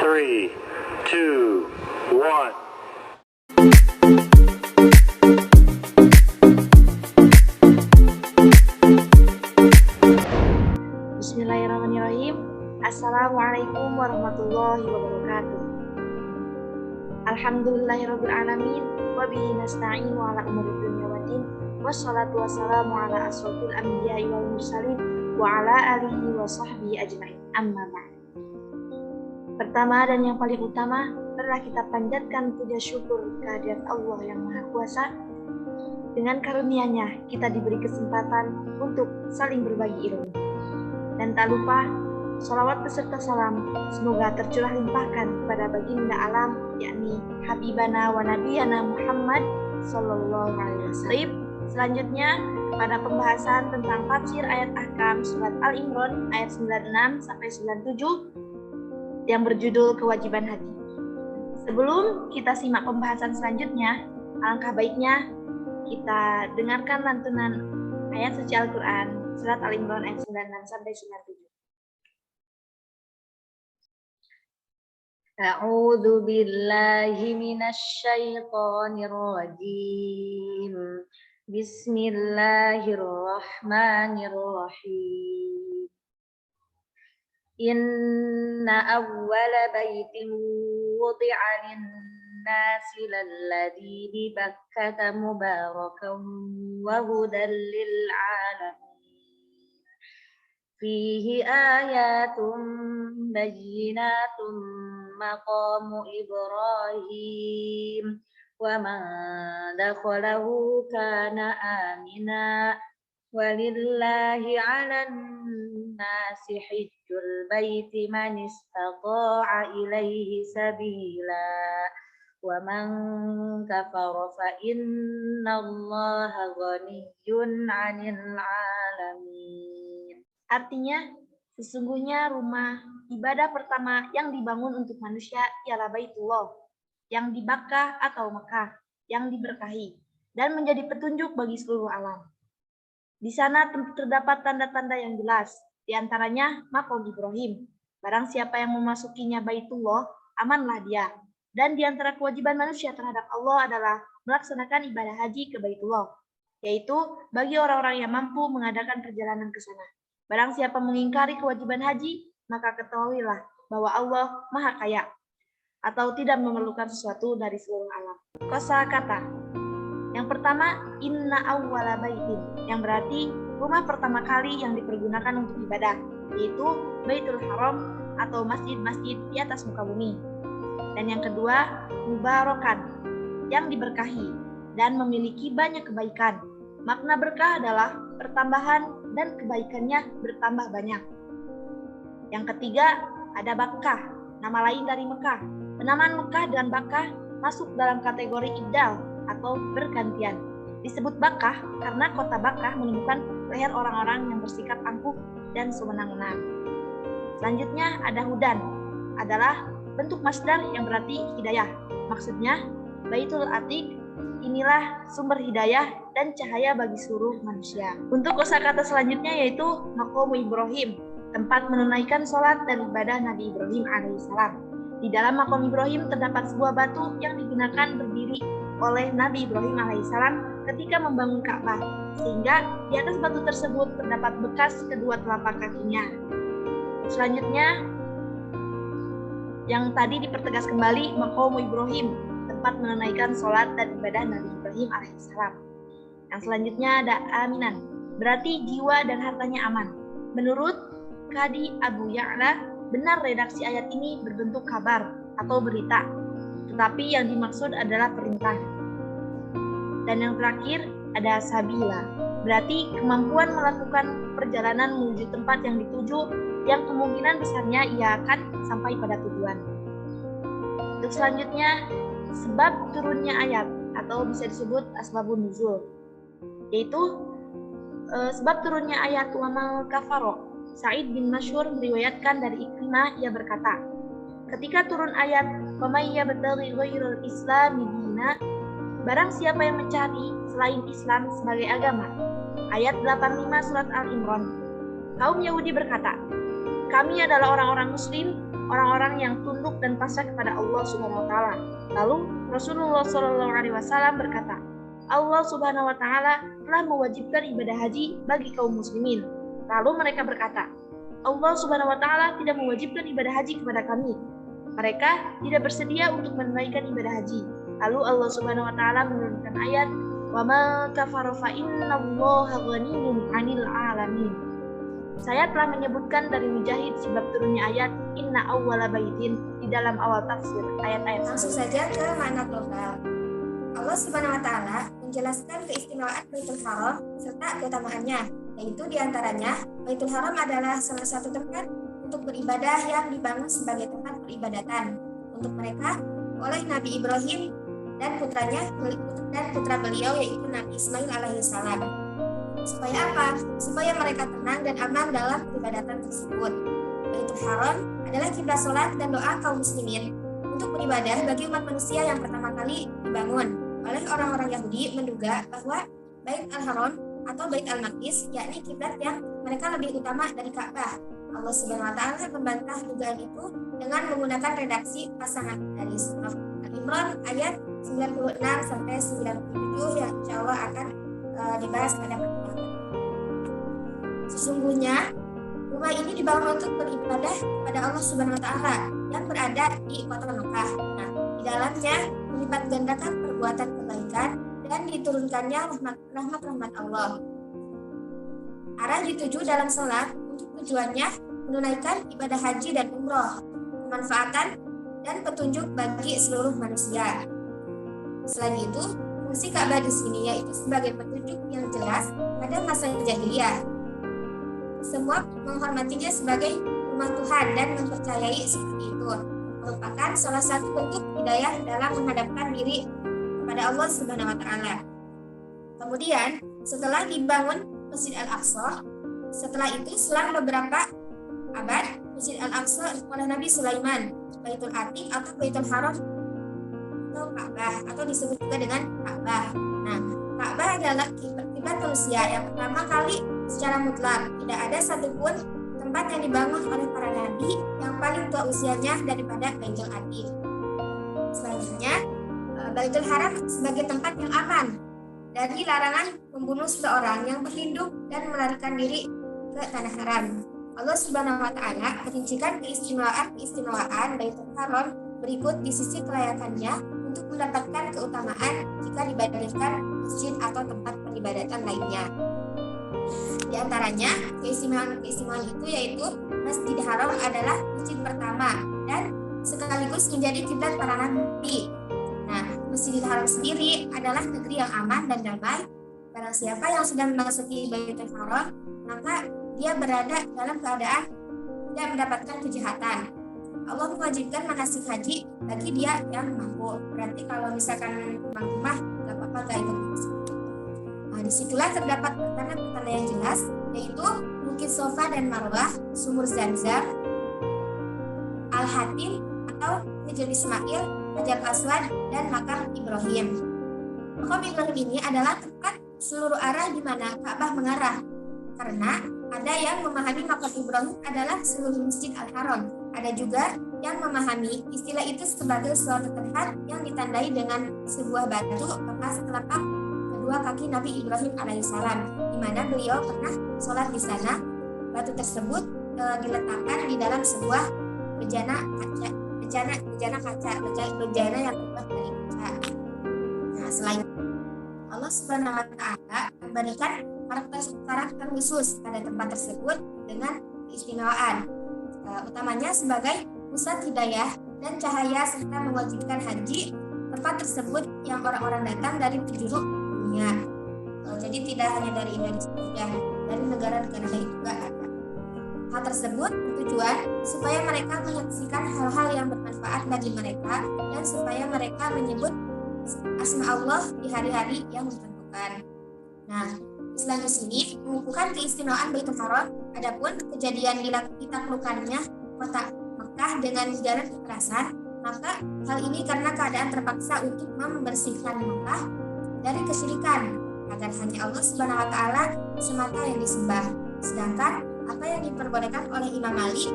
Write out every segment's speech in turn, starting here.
3, 2, 1. Bismillahirrahmanirrahim. Assalamualaikum warahmatullahi wabarakatuh. Alhamdulillahirrabbilalamin. Wabihi nasta'inu ala umuri dunya waddin. Wassalatu wassalamu ala asrofil anbiya'i wal mursalin wa ala alihi wa sahbihi ajma'in. Amma ba'd. Pertama dan yang paling utama adalah kita panjatkan puja syukur kehadirat Allah yang Maha Kuasa. Dengan karunia-Nya kita diberi kesempatan untuk saling berbagi ilmu. Dan tak lupa, sholawat beserta salam semoga tercurah limpahkan kepada baginda alam, yakni Habibana wa Nabiyana Muhammad Sallallahu Alaihi Wasallam. Selanjutnya, pada pembahasan tentang tafsir ayat ahkam surat Al-Imran ayat 96 sampai 97 yang berjudul kewajiban haji. Sebelum kita simak pembahasan selanjutnya, alangkah baiknya kita dengarkan lantunan ayat suci Al-Quran surat Al-Imran ayat 96 sampai 97. A'udzu billahi minasy syaithanir rajim. Bismillahirrahmanirrahim. Inna awwala baitin wudi'a lin-nasi lalladzi bi Bakkata mubarakan wa hudan lil 'alamin. Fihi ayatun bayyinatun maqamu Ibrahim wa man dakhalahu kana amina walillahi 'alan nasi hajjul baiti man istata'a ilaihi sabila wa man kafara fa innallaha ghaniyyun 'anil 'alamin. Artinya, sesungguhnya rumah ibadah pertama yang dibangun untuk manusia ialah Baitullah, yang di Bakkah atau Mekah, yang diberkahi, dan menjadi petunjuk bagi seluruh alam. Di sana terdapat tanda-tanda yang jelas, di antaranya maqam Ibrahim. Barang siapa yang memasukinya Baitullah, amanlah dia. Dan di antara kewajiban manusia terhadap Allah adalah melaksanakan ibadah haji ke Baitullah, yaitu bagi orang-orang yang mampu mengadakan perjalanan ke sana. Barang siapa mengingkari kewajiban haji, maka ketahuilah bahwa Allah Maha Kaya atau tidak memerlukan sesuatu dari seluruh alam. Kosakata. Yang pertama, inna awwala baitin, yang berarti rumah pertama kali yang dipergunakan untuk ibadah, yaitu Baitul Haram atau masjid-masjid di atas muka bumi. Dan yang kedua, mubarakan, yang diberkahi dan memiliki banyak kebaikan. Makna berkah adalah pertambahan dan kebaikannya bertambah banyak. Yang ketiga, ada Bakkah, nama lain dari Mekah. Penamaan Mekah dan Bakkah masuk dalam kategori ibdal atau bergantian. Disebut Bakkah karena kota Bakkah menemukan leher orang-orang yang bersikap angkuh dan sewenang-wenang. Selanjutnya ada Hudan, adalah bentuk masdar yang berarti hidayah. Maksudnya, Baitul Atiq, inilah sumber hidayah dan cahaya bagi seluruh manusia. Untuk kosakata selanjutnya yaitu maqam Ibrahim, tempat menunaikan sholat dan ibadah Nabi Ibrahim alaihissalam. Di dalam maqam Ibrahim terdapat sebuah batu yang digunakan berdiri oleh Nabi Ibrahim alaihissalam ketika membangun Ka'bah, sehingga di atas batu tersebut terdapat bekas kedua telapak kakinya. Selanjutnya, yang tadi dipertegas kembali maqam Ibrahim, tempat menunaikan sholat dan ibadah Nabi Ibrahim alaihissalam. Yang selanjutnya ada aminan, berarti jiwa dan hartanya aman. Menurut Qadi Abu Ya'la, benar redaksi ayat ini berbentuk kabar atau berita, tetapi yang dimaksud adalah perintah. Dan yang terakhir ada sabila, berarti kemampuan melakukan perjalanan menuju tempat yang dituju, yang kemungkinan besarnya ia akan sampai pada tujuan. Untuk selanjutnya, sebab turunnya ayat atau bisa disebut asbabun nuzul, yaitu sebab turunnya ayat wa mal kafaro. Sa'id bin Masyhur meriwayatkan dari Ikrimah, ia berkata, ketika turun ayat wa may yabtaghi ghairal islami dina, barang siapa yang mencari selain Islam sebagai agama. Ayat 85 surat Al-Imran. Kaum Yahudi berkata, kami adalah orang-orang muslim orang-orang yang tunduk dan pasrah kepada Allah Subhanahu wa taala. Lalu Rasulullah Shallallahu alaihi wasallam berkata, Allah Subhanahu wa taala telah mewajibkan ibadah haji bagi kaum muslimin. Lalu mereka berkata, Allah Subhanahu wa taala tidak mewajibkan ibadah haji kepada kami. Mereka tidak bersedia untuk menunaikan ibadah haji. Lalu Allah Subhanahu wa taala menurunkan ayat, "Wa ma kafara fa innallaha ghaniyyun 'anil 'alamin." Saya telah menyebutkan dari Mujahid sebab turunnya ayat Inna awwala baitin di dalam awal tafsir ayat-ayat. Langsung saja ke makna global. Allah Subhanahu wa taala menjelaskan keistimewaan Baitul Haram serta keutamaannya, yaitu diantaranya Baitul Haram adalah salah satu tempat untuk beribadah yang dibangun sebagai tempat peribadatan untuk mereka oleh Nabi Ibrahim dan putra beliau yaitu Nabi Ismail alaihissalam. Supaya apa? Supaya mereka tenang dan aman dalam peribadatan tersebut. Baitul Haram adalah kiblat sholat dan doa kaum muslimin untuk beribadah bagi umat manusia yang pertama kali dibangun oleh orang-orang Yahudi menduga bahwa Bait Al-Haram atau Bait Al-Maqdis yakni kiblat yang mereka lebih utama dari Ka'bah. Allah Subhanahu wa taala membantah dugaan itu dengan menggunakan redaksi pasangan dari surah Al-Imran ayat 96 sampai 97 yang insyaallah akan dibahas pada pertemuan. Sesungguhnya rumah ini dibangun untuk beribadah kepada Allah Subhanahu wa taala yang berada di kota Mekah. Nah, di dalamnya melipat gandakan perbuatan kebaikan dan diturunkannya rahmat Allah. Arah dituju dalam salat untuk tujuannya menunaikan ibadah haji dan umroh, kemanfaatan dan petunjuk bagi seluruh manusia. Selain itu, fungsi Ka'bah di sini yaitu sebagai petunjuk yang jelas pada masa jahiliyah. Semua menghormatinya sebagai rumah Tuhan dan mempercayai seperti itu merupakan salah satu bentuk hidayah dalam menghadapkan diri kepada Allah Subhanahu wa taala. Kemudian, setelah dibangun Masjid Al-Aqsa, setelah itu selang beberapa abad, Masjid Al-Aqsa oleh Nabi Sulaiman, Baitul Atiq atau Baitul Haram atau Ka'bah atau disebut juga dengan Ka'bah. Nah, Ka'bah adalah kiblat manusia yang pertama kali secara mutlak. Tidak ada satupun tempat yang dibangun oleh para nabi yang paling tua usianya daripada Baitul Atiq. Selanjutnya, Baitul Haram sebagai tempat yang aman dari larangan membunuh seseorang yang berlindung dan melarikan diri ke tanah haram. Allah Subhanahu wa taala merincikan keistimewaan Baitul Haram berikut di sisi kelayakannya untuk mendapatkan keutamaan jika dibandingkan masjid atau tempat peribadatan lainnya. Di antaranya, keistimewaan itu yaitu Masjidil Haram adalah masjid pertama dan sekaligus menjadi kiblat para nabi. Nah, Masjidil Haram sendiri adalah negeri yang aman dan damai. Barang siapa yang sudah memasuki Baitul Haram, maka dia berada dalam keadaan tidak mendapatkan kejahatan. Allah mewajibkan manasik haji bagi dia yang mampu. Berarti kalau misalkan rumah nggak apa-apa nggak ikut manasik. Nah, disitulah terdapat pertanda-pertanda yang jelas, yaitu Bukit Sofa dan Marwah, Sumur Zamzam, Al-Hatim atau Hijr Ismail, Hajar Aswad, dan Makam Ibrahim. Makam Ibrahim ini adalah tempat seluruh arah di mana Ka'bah mengarah, karena ada yang memahami Makam Ibrahim adalah seluruh Masjid Al-Haram. Ada juga yang memahami istilah itu sebagai suatu tempat yang ditandai dengan sebuah batu bekas telapak kedua kaki Nabi Ibrahim alaihissalam, di mana beliau pernah sholat di sana. Batu tersebut diletakkan di dalam sebuah bejana yang terbuat dari kaca. Nah, selain Allah Subhanahu wa taala memberikan karakter khusus pada tempat tersebut dengan keistimewaan, utamanya sebagai pusat hidayah dan cahaya serta mewajibkan haji. Tempat tersebut yang orang-orang datang dari penjuru dunia. Jadi tidak hanya dari Indonesia saja, dari negara-negara lain juga ada. Hal tersebut bertujuan supaya mereka menyaksikan hal-hal yang bermanfaat bagi mereka dan supaya mereka menyebut asma Allah di hari-hari yang ditentukan. Nah, Islam di sini mengukuhkan keistimewaan Baitul Haram. Adapun kejadian ditaklukkannya kota Mekah dengan jalan kekerasan, maka hal ini karena keadaan terpaksa untuk membersihkan Mekah dari kesyirikan agar hanya Allah Subhanahu wa taala semata yang disembah. Sedangkan apa yang diperbolehkan oleh Imam Malik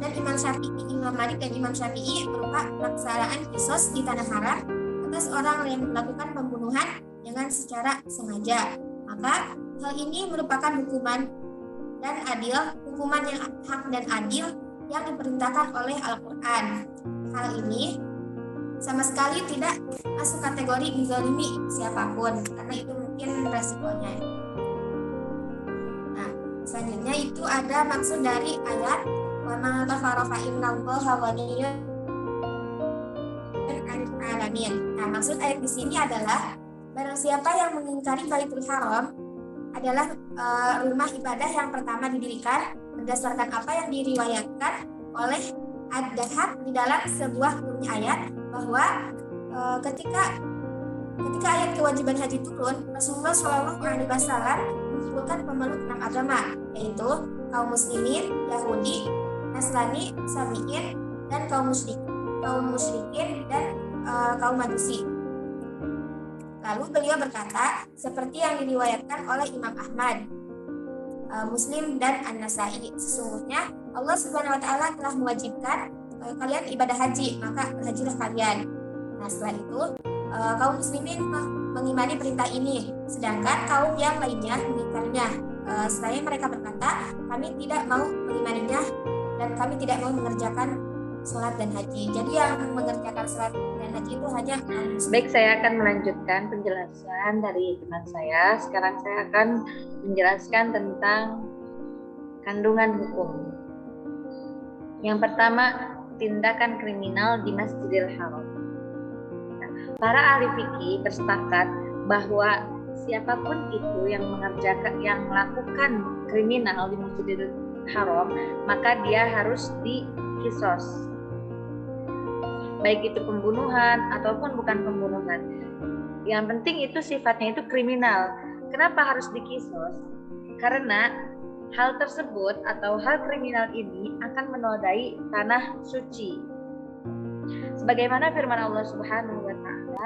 dan Imam Malik dan Imam Syafi'i berupa pelaksanaan kisos di tanah haram atas orang yang melakukan pembunuhan dengan secara sengaja. Maka hal ini merupakan hukuman yang hak dan adil yang diperintahkan oleh Al-Quran. Hal ini sama sekali tidak masuk kategori menzalimi siapapun, karena itu mungkin resikonya. Nah, selanjutnya itu ada maksud dari ayat wa ma kafara fa innallaha ghaniyyun 'anil 'alamin. Nah, maksud ayat di sini adalah barang siapa yang mengingkari Baitul Haram adalah rumah ibadah yang pertama didirikan berdasarkan apa yang diriwayatkan oleh Ad-Dahab di dalam sebuah ayat bahwa ketika ayat kewajiban haji turun, Rasulullah SAW mengumpulkan pemeluk 6 agama, yaitu kaum muslimin, Yahudi, Nasrani, Sabi'in, dan kaum musyrikin dan kaum Majusi. Lalu beliau berkata, seperti yang diriwayatkan oleh Imam Ahmad, Muslim dan An-Nasai, sesungguhnya Allah Subhanahu wa taala telah mewajibkan kalian ibadah haji, maka berhajilah kalian. Nah, setelah itu kaum muslimin mengimani perintah ini, sedangkan kaum yang lainnya mengingkarinya. Setelah mereka berkata, kami tidak mau mengimaninya dan kami tidak mau mengerjakan sholat dan haji. Jadi yang mengerjakan sholat dan haji itu hanya Baik, saya akan melanjutkan penjelasan dari teman saya. Sekarang saya akan menjelaskan tentang kandungan hukum. Yang pertama, tindakan kriminal di Masjidil Haram. Nah, para ahli fikih bersepakat bahwa siapapun itu yang melakukan kriminal di Masjidil Haram, maka dia harus dikisos. Baik itu pembunuhan ataupun bukan pembunuhan. Yang penting itu sifatnya itu kriminal. Kenapa harus dikisos? Karena hal tersebut atau hal kriminal ini akan menodai tanah suci. Sebagaimana firman Allah Subhanahu wa taala,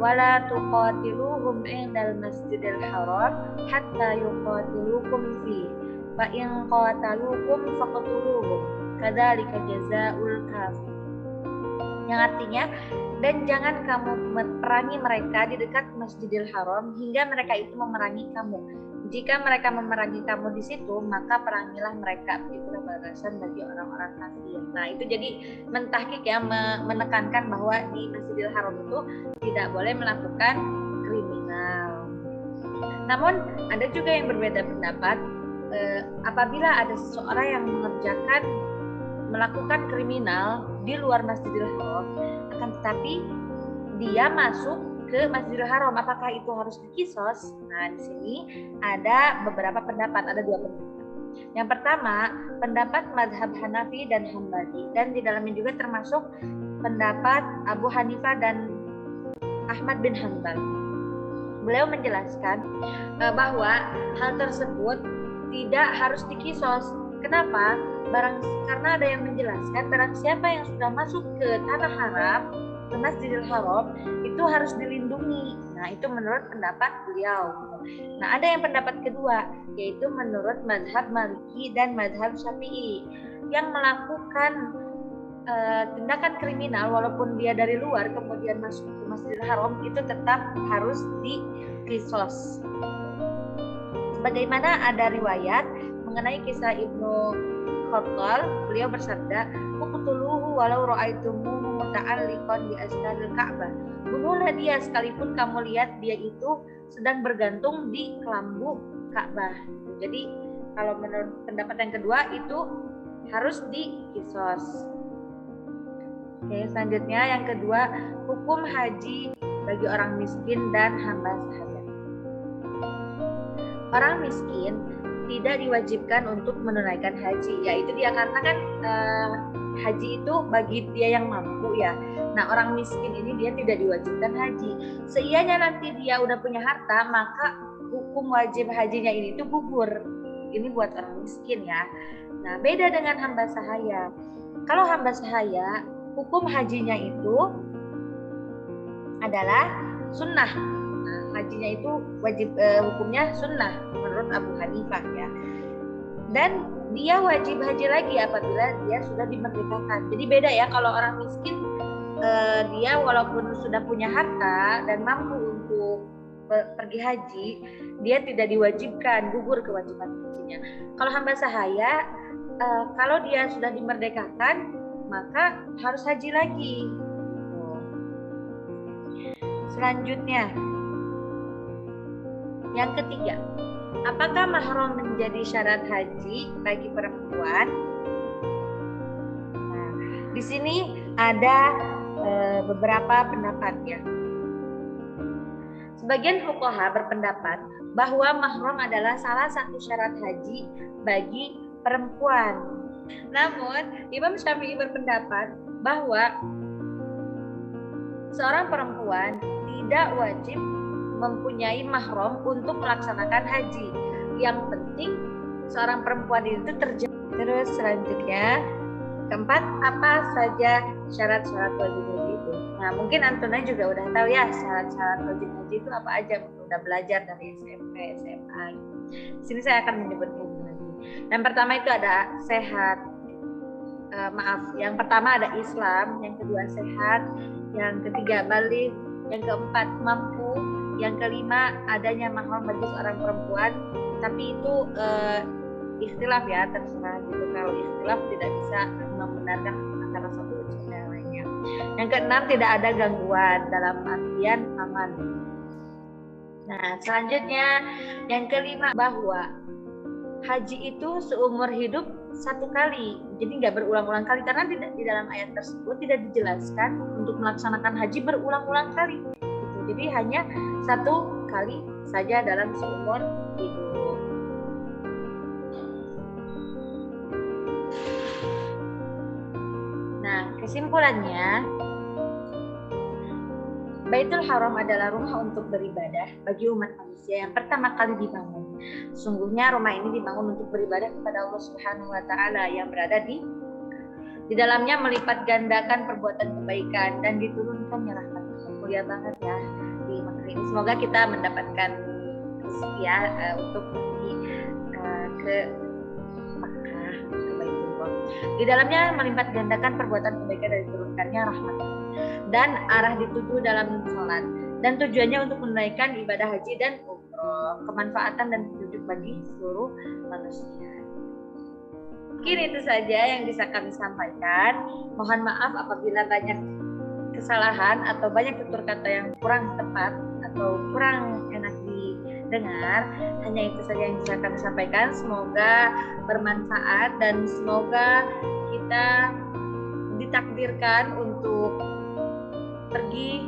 "Wala tuqatiluhum indal masjidil haram hatta yuqatilukum fi. Fa in qataluukum faqtuluhum. Kadzalika jazaa'ul kafir." Yang artinya, dan jangan kamu memerangi mereka di dekat Masjidil Haram hingga mereka itu memerangi kamu. Jika mereka memerangi kamu di situ, maka perangilah mereka. Itulah balasan bagi orang-orang kafir. Nah, itu jadi mentahkik ya, menekankan bahwa di Masjidil Haram itu tidak boleh melakukan kriminal. Namun ada juga yang berbeda pendapat. Apabila ada seseorang yang melakukan kriminal di luar Masjidil Haram, akan tetapi dia masuk ke Masjidil Haram, apakah itu harus dikisos? Nah, di sini ada beberapa pendapat, ada 2 pendapat. Yang pertama, pendapat mazhab Hanafi dan Hambali, dan di dalamnya juga termasuk pendapat Abu Hanifah dan Ahmad bin Hanbal. Beliau menjelaskan bahwa hal tersebut tidak harus dikisos. Kenapa? Karena ada yang menjelaskan barang siapa yang sudah masuk ke tanah haram, ke Masjidil Haram, itu harus dilindungi. Nah, itu menurut pendapat beliau. Nah, ada yang pendapat kedua, yaitu menurut mazhab Maliki dan mazhab Syafi'i, yang melakukan tindakan kriminal walaupun dia dari luar kemudian masuk ke Masjidil Haram, itu tetap harus dikisos. Sebagaimana ada riwayat mengenai kisah Ibnu Khattal, beliau bersabda, "Uqtuluhu walau ra'aitumuhu muta'alliqan bi astaril Ka'bah." Bunuhlah dia sekalipun kamu lihat dia itu sedang bergantung di kelambu Ka'bah. Jadi kalau menurut pendapat yang kedua itu harus dikisos. Oke, selanjutnya yang kedua, hukum haji bagi orang miskin dan hamba sahaya. Orang miskin tidak diwajibkan untuk menunaikan haji, yaitu dia karena kan haji itu bagi dia yang mampu ya. Nah, orang miskin ini dia tidak diwajibkan haji. Seianya nanti dia udah punya harta, maka hukum wajib hajinya ini tuh gugur. Ini buat orang miskin ya. Nah, beda dengan hamba sahaya. Kalau hamba sahaya, hukum hajinya itu adalah sunnah. Hajinya itu wajib, hukumnya sunnah menurut Abu Hanifah ya. dan dia wajib haji lagi apabila dia sudah dimerdekakan. Jadi beda ya, kalau orang miskin dia walaupun sudah punya harta dan mampu untuk pergi haji, dia tidak diwajibkan, gugur kewajiban hajinya. Kalau hamba sahaya, kalau dia sudah dimerdekakan, maka harus haji lagi. Selanjutnya, yang ketiga, apakah mahram menjadi syarat haji bagi perempuan? Nah, di sini ada beberapa pendapat ya. Sebagian fuqaha berpendapat bahwa mahram adalah salah satu syarat haji bagi perempuan. Namun, Imam Syafi'i berpendapat bahwa seorang perempuan tidak wajib mempunyai mahram untuk melaksanakan haji. Yang penting seorang perempuan itu terjaga. Terus selanjutnya, keempat, apa saja syarat-syarat wajib haji itu? Nah, mungkin Antuna juga udah tahu ya syarat-syarat wajib haji itu apa aja, udah belajar dari SMP, SMA. Di sini saya akan menyebutkan lagi. Yang pertama itu ada sehat. Yang pertama ada Islam, yang kedua sehat, yang ketiga balik, yang keempat mampu, yang kelima adanya mahram bagi seorang perempuan. Tapi itu ikhtilaf ya, terserah gitu. Kalau ikhtilaf tidak bisa membenarkan antara satu dan yang lainnya. Yang keenam tidak ada gangguan dalam artian aman. Nah, selanjutnya yang kelima bahwa haji itu seumur hidup satu kali, jadi nggak berulang-ulang kali, karena di dalam ayat tersebut tidak dijelaskan untuk melaksanakan haji berulang-ulang kali. Gitu. Jadi hanya satu kali saja dalam seumur hidup. Nah, kesimpulannya, Baitul Haram adalah rumah untuk beribadah bagi umat manusia yang pertama kali dibangun. Sungguhnya rumah ini dibangun untuk beribadah kepada Allah Subhanahu wa taala yang berada di dalamnya, melipat gandakan perbuatan kebaikan dan diturunkannya rahmat. Mulia banget ya di Mekah ini. Semoga kita mendapatkan rezeki ya untuk pergi ke Mekah, ke Baitullah. Di dalamnya melipat gandakan perbuatan kebaikan dan diturunkannya rahmat dan arah dituju dalam sholat, dan tujuannya untuk menunaikan ibadah haji dan umroh, kemanfaatan dan petunjuk bagi seluruh manusia. Mungkin itu saja yang bisa kami sampaikan. Mohon maaf apabila banyak kesalahan atau banyak tutur kata yang kurang tepat atau kurang enak didengar. Hanya itu saja yang bisa kami sampaikan. Semoga bermanfaat dan semoga kita ditakdirkan untuk pergi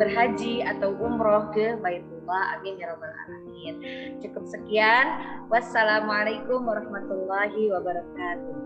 berhaji atau umroh ke Baitullah. Amin ya rabbal alamin. Cukup sekian. Wassalamualaikum warahmatullahi wabarakatuh.